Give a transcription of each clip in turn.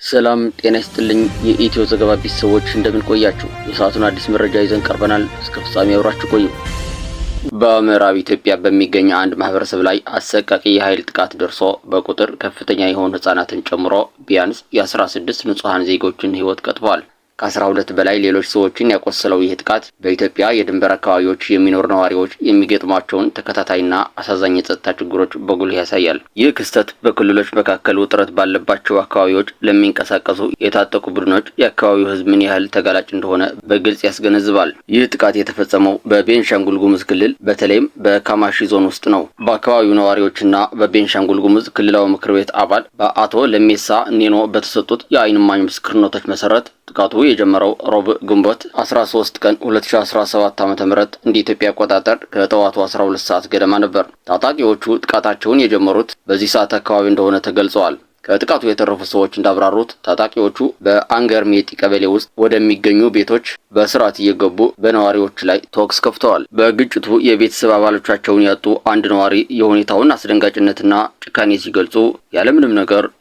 ሰላም ጤና ይስጥልኝ የኢትዮ ዘገባ ቤተሰቦች እንደምን ቆያችሁ? የሰዓቱን አዲስ መረጃ ይዘን ቀርበናል። እስከ ፍጻሜ አብራችሁ ቆዩ። በምዕራብ ኢትዮጵያ በሚገኝ አንድ ማህበረሰብ ላይ አሰቃቂ የኃይል ጥቃት ደርሶ በቁጥር ከፍተኛ የሆኑ ህጻናትን ጨምሮ ቢያንስ የ16 ንጹሃን ዜጎችን ህይወት ቀጥፏል። ከ12 በላይ ሌሎች ሰዎችን ያቆሰለው ይህ ጥቃት በኢትዮጵያ የድንበር አካባቢዎች የሚኖሩ ነዋሪዎች የሚገጥሟቸውን ተከታታይና አሳዛኝ የጸጥታ ችግሮች በጉልህ ያሳያል። ይህ ክስተት በክልሎች መካከል ውጥረት ባለባቸው አካባቢዎች ለሚንቀሳቀሱ የታጠቁ ቡድኖች የአካባቢው ህዝብ ምን ያህል ተጋላጭ እንደሆነ በግልጽ ያስገነዝባል። ይህ ጥቃት የተፈጸመው በቤንሻንጉል ጉሙዝ ክልል በተለይም በካማሺ ዞን ውስጥ ነው። በአካባቢው ነዋሪዎችና በቤንሻንጉል ጉሙዝ ክልላዊ ምክር ቤት አባል በአቶ ለሜሳ ኔኖ በተሰጡት የዓይን እማኝ ምስክርነቶች መሰረት ጥቃቱ የጀመረው ረቡዕ ግንቦት 13 ቀን 2017 ዓ.ም እንደ ኢትዮጵያ አቆጣጠር ከጠዋቱ 12 ሰዓት ገደማ ነበር። ታጣቂዎቹ ጥቃታቸውን የጀመሩት በዚህ ሰዓት አካባቢ እንደሆነ ተገልጿል። ከጥቃቱ የተረፉ ሰዎች እንዳብራሩት ታጣቂዎቹ በአንገር ሜጢ ቀበሌ ውስጥ ወደሚገኙ ቤቶች በስርዓት እየገቡ በነዋሪዎች ላይ ተኩስ ከፍተዋል። በግጭቱ የቤተሰብ አባሎቻቸውን ያጡ አንድ ነዋሪ የሁኔታውን አስደንጋጭነትና ጭካኔ ሲገልጹ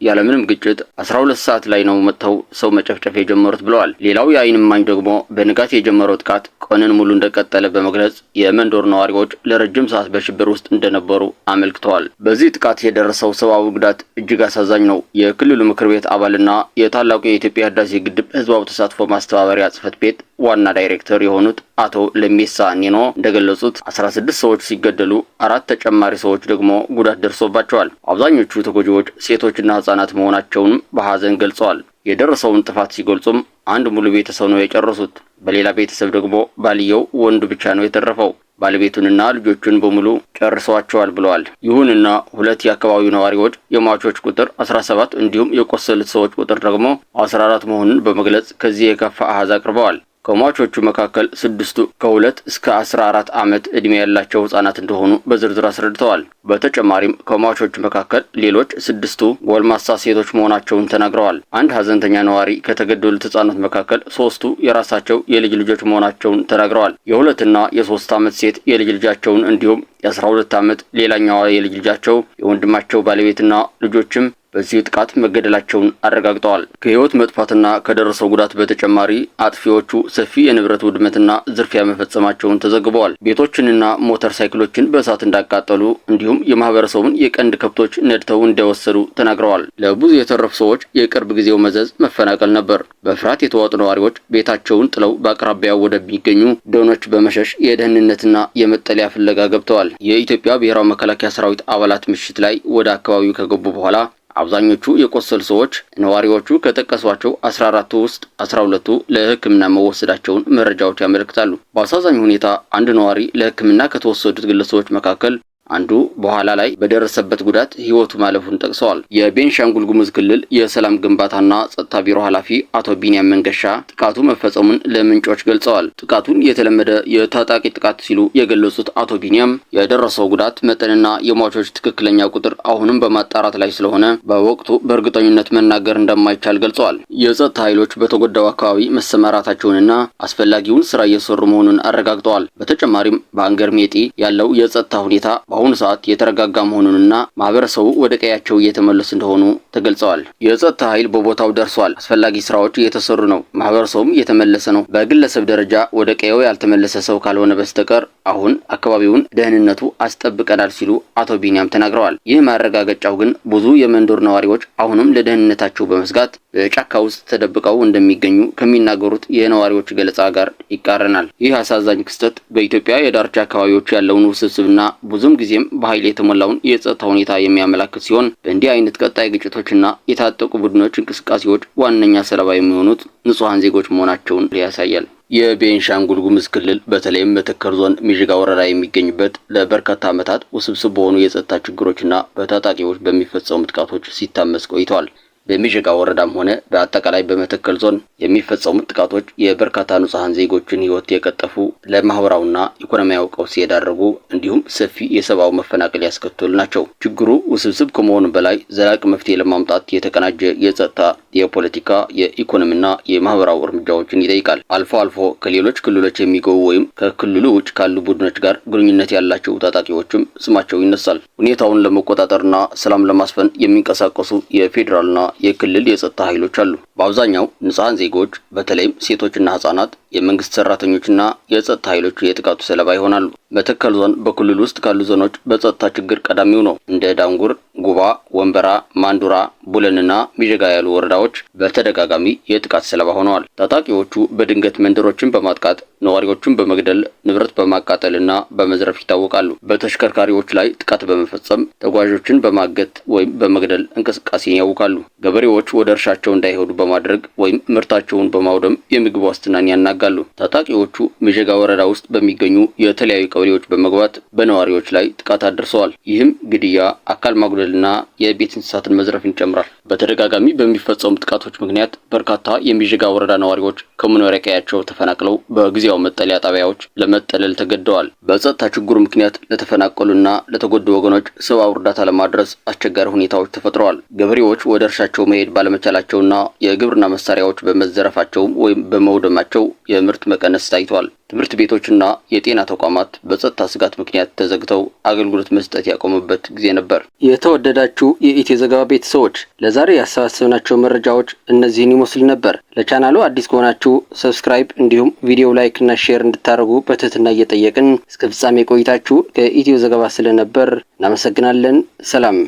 ያለምንም ግጭት 12 ሰዓት ላይ ነው መጥተው ሰው መጨፍጨፍ የጀመሩት ብለዋል። ሌላው የዓይን እማኝ ደግሞ በንጋት የጀመረው ጥቃት ቀንን ሙሉ እንደቀጠለ በመግለጽ የመንደር ነዋሪዎች ለረጅም ሰዓት በሽብር ውስጥ እንደነበሩ አመልክተዋል። በዚህ ጥቃት የደረሰው ሰብአዊ ጉዳት እጅግ አሳዛኝ ነው። የክልሉ ምክር ቤት አባልና የታላቁ የኢትዮጵያ ህዳሴ ግድብ ህዝባዊ ተሳትፎ ማስተባበሪያ ጽህፈት ቤት ዋና ዳይሬክተር የሆኑት አቶ ለሜሳ ኔኖ እንደገለጹት 16 ሰዎች ሲገደሉ 4 ተጨማሪ ሰዎች ደግሞ ጉዳት ደርሶባቸዋል። አብዛኞቹ ተጎጂዎች ሴቶችና ህጻናት መሆናቸውንም በሐዘን ገልጸዋል። የደረሰውን ጥፋት ሲገልጹም አንድ ሙሉ ቤተሰብ ነው የጨረሱት። በሌላ ቤተሰብ ደግሞ ባልየው ወንዱ ብቻ ነው የተረፈው። ባለቤቱንና ልጆቹን በሙሉ ጨርሰዋቸዋል ብለዋል። ይሁንና ሁለት የአካባቢው ነዋሪዎች የሟቾች ቁጥር 17 እንዲሁም የቆሰሉት ሰዎች ቁጥር ደግሞ 14 መሆኑን በመግለጽ ከዚህ የከፋ አሃዝ አቅርበዋል። ከሟቾቹ መካከል 6ቱ ከ2 እስከ 14 ዓመት ዕድሜ ያላቸው ህጻናት እንደሆኑ በዝርዝር አስረድተዋል። በተጨማሪም ከሟቾቹ መካከል ሌሎች 6ቱ ጎልማሳ ሴቶች መሆናቸውን ተናግረዋል። አንድ ሀዘንተኛ ነዋሪ ከተገደሉት ህጻናት መካከል 3ቱ የራሳቸው የልጅ ልጆች መሆናቸውን ተናግረዋል። የ2 እና የ3 ዓመት ሴት የልጅ ልጃቸውን እንዲሁም የ12 ዓመት ሌላኛዋ የልጅ ልጃቸው የወንድማቸው ባለቤትና ልጆችም በዚህ ጥቃት መገደላቸውን አረጋግጠዋል። ከህይወት መጥፋትና ከደረሰው ጉዳት በተጨማሪ አጥፊዎቹ ሰፊ የንብረት ውድመትና ዝርፊያ መፈጸማቸውን ተዘግበዋል። ቤቶችንና ሞተር ሳይክሎችን በእሳት እንዳቃጠሉ እንዲሁም የማህበረሰቡን የቀንድ ከብቶች ነድተው እንደወሰዱ ተናግረዋል። ለብዙ የተረፉ ሰዎች የቅርብ ጊዜው መዘዝ መፈናቀል ነበር። በፍርሃት የተዋጡ ነዋሪዎች ቤታቸውን ጥለው በአቅራቢያው ወደሚገኙ ደኖች በመሸሽ የደህንነትና የመጠለያ ፍለጋ ገብተዋል። የኢትዮጵያ ብሔራዊ መከላከያ ሰራዊት አባላት ምሽት ላይ ወደ አካባቢው ከገቡ በኋላ አብዛኞቹ የቆሰሉ ሰዎች ነዋሪዎቹ ከጠቀሷቸው 14ቱ ውስጥ 12ቱ ለሕክምና መወሰዳቸውን መረጃዎች ያመለክታሉ። በአሳዛኝ ሁኔታ አንድ ነዋሪ ለሕክምና ከተወሰዱት ግለሰቦች መካከል አንዱ በኋላ ላይ በደረሰበት ጉዳት ህይወቱ ማለፉን ጠቅሰዋል። የቤንሻንጉል ጉሙዝ ክልል የሰላም ግንባታና ጸጥታ ቢሮ ኃላፊ አቶ ቢኒያም መንገሻ ጥቃቱ መፈጸሙን ለምንጮች ገልጸዋል። ጥቃቱን የተለመደ የታጣቂ ጥቃት ሲሉ የገለጹት አቶ ቢኒያም የደረሰው ጉዳት መጠንና የሟቾች ትክክለኛ ቁጥር አሁንም በማጣራት ላይ ስለሆነ በወቅቱ በእርግጠኝነት መናገር እንደማይቻል ገልጸዋል። የጸጥታ ኃይሎች በተጎዳው አካባቢ መሰማራታቸውንና አስፈላጊውን ስራ እየሰሩ መሆኑን አረጋግጠዋል። በተጨማሪም በአንገር ሜጢ ያለው የጸጥታ ሁኔታ በአሁኑ ሰዓት የተረጋጋ መሆኑንና ማህበረሰቡ ወደ ቀያቸው እየተመለሱ እንደሆኑ ተገልጸዋል። የጸጥታ ኃይል በቦታው ደርሷል። አስፈላጊ ስራዎች እየተሰሩ ነው። ማህበረሰቡም እየተመለሰ ነው። በግለሰብ ደረጃ ወደ ቀየው ያልተመለሰ ሰው ካልሆነ በስተቀር አሁን አካባቢውን ደህንነቱ አስጠብቀናል ሲሉ አቶ ቢኒያም ተናግረዋል። ይህ ማረጋገጫው ግን ብዙ የመንደር ነዋሪዎች አሁንም ለደህንነታቸው በመስጋት በጫካ ውስጥ ተደብቀው እንደሚገኙ ከሚናገሩት የነዋሪዎች ገለጻ ጋር ይቃረናል። ይህ አሳዛኝ ክስተት በኢትዮጵያ የዳርቻ አካባቢዎች ያለውን ውስብስብና ብዙም ጊዜም በኃይል የተሞላውን የጸጥታ ሁኔታ የሚያመላክት ሲሆን በእንዲህ አይነት ቀጣይ ግጭቶችና የታጠቁ ቡድኖች እንቅስቃሴዎች ዋነኛ ሰለባ የሚሆኑት ንጹሃን ዜጎች መሆናቸውን ያሳያል። የቤንሻንጉል ጉሙዝ ክልል በተለይም መተከል ዞን ሚዥጋ ወረዳ የሚገኝበት ለበርካታ ዓመታት ውስብስብ በሆኑ የጸጥታ ችግሮችና በታጣቂዎች በሚፈጸሙ ጥቃቶች ሲታመስ ቆይተዋል። በሚዥጋ ወረዳም ሆነ በአጠቃላይ በመተከል ዞን የሚፈጸሙት ጥቃቶች የበርካታ ንጹሃን ዜጎችን ህይወት የቀጠፉ ለማህበራዊና ኢኮኖሚያዊ ቀውስ የዳረጉ እንዲሁም ሰፊ የሰብአዊ መፈናቀል ያስከተሉ ናቸው። ችግሩ ውስብስብ ከመሆኑ በላይ ዘላቂ መፍትሄ ለማምጣት የተቀናጀ የጸጥታ፣ የፖለቲካ፣ የኢኮኖሚና የማህበራዊ እርምጃዎችን ይጠይቃል። አልፎ አልፎ ከሌሎች ክልሎች የሚገቡ ወይም ከክልሉ ውጭ ካሉ ቡድኖች ጋር ግንኙነት ያላቸው ታጣቂዎችም ስማቸው ይነሳል። ሁኔታውን ለመቆጣጠርና ሰላም ለማስፈን የሚንቀሳቀሱ የፌዴራልና የክልል የጸጥታ ኃይሎች አሉ። በአብዛኛው ንጹሃን ዜጎች በተለይም ሴቶችና ህጻናት፣ የመንግስት ሰራተኞችና የጸጥታ ኃይሎች የጥቃቱ ሰለባ ይሆናሉ። መተከል ዞን በክልል ውስጥ ካሉ ዞኖች በጸጥታ ችግር ቀዳሚው ነው። እንደ ዳንጉር፣ ጉባ፣ ወንበራ፣ ማንዱራ፣ ቡለንና ሚጀጋ ያሉ ወረዳዎች በተደጋጋሚ የጥቃት ሰለባ ሆነዋል። ታጣቂዎቹ በድንገት መንደሮችን በማጥቃት ነዋሪዎችን በመግደል ንብረት በማቃጠልና በመዝረፍ ይታወቃሉ። በተሽከርካሪዎች ላይ ጥቃት በመፈጸም ተጓዦችን በማገት ወይም በመግደል እንቅስቃሴን ያውካሉ። ገበሬዎች ወደ እርሻቸው እንዳይሄዱ በማድረግ ወይም ምርታቸውን በማውደም የምግብ ዋስትናን ያናጋሉ። ታጣቂዎቹ ሚጀጋ ወረዳ ውስጥ በሚገኙ የተለያዩ ቀበሌዎች በመግባት በነዋሪዎች ላይ ጥቃት አድርሰዋል። ይህም ግድያ፣ አካል ማጉደልና የቤት እንስሳትን መዝረፍን ይጨምራል። በተደጋጋሚ በሚፈጸሙ ጥቃቶች ምክንያት በርካታ የሚጀጋ ወረዳ ነዋሪዎች ከመኖሪያ ቀያቸው ተፈናቅለው በጊዜያዊ መጠለያ ጣቢያዎች ለመጠለል ተገደዋል። በጸጥታ ችግሩ ምክንያት ለተፈናቀሉና ለተጎዱ ወገኖች ሰብአዊ እርዳታ ለማድረስ አስቸጋሪ ሁኔታዎች ተፈጥረዋል። ገበሬዎች ወደ እርሻቸው መሄድ ባለመቻላቸውና የግብርና መሳሪያዎች በመዘረፋቸው ወይም በመውደማቸው የምርት መቀነስ ታይቷል። ትምህርት ቤቶችና የጤና ተቋማት በጸጥታ ስጋት ምክንያት ተዘግተው አገልግሎት መስጠት ያቆሙበት ጊዜ ነበር። የተወደዳችሁ የኢትዮ ዘገባ ቤተሰቦች ለዛሬ ያሰባሰብናቸው መረጃዎች እነዚህን ይመስሉ ነበር። ለቻናሉ አዲስ ከሆናችሁ ሰብስክራይብ እንዲሁም ቪዲዮ ላይክ እና ሼር እንድታደርጉ በትህትና እየጠየቅን እስከ ፍጻሜ ቆይታችሁ ከኢትዮ ዘገባ ስለነበር እናመሰግናለን። ሰላም።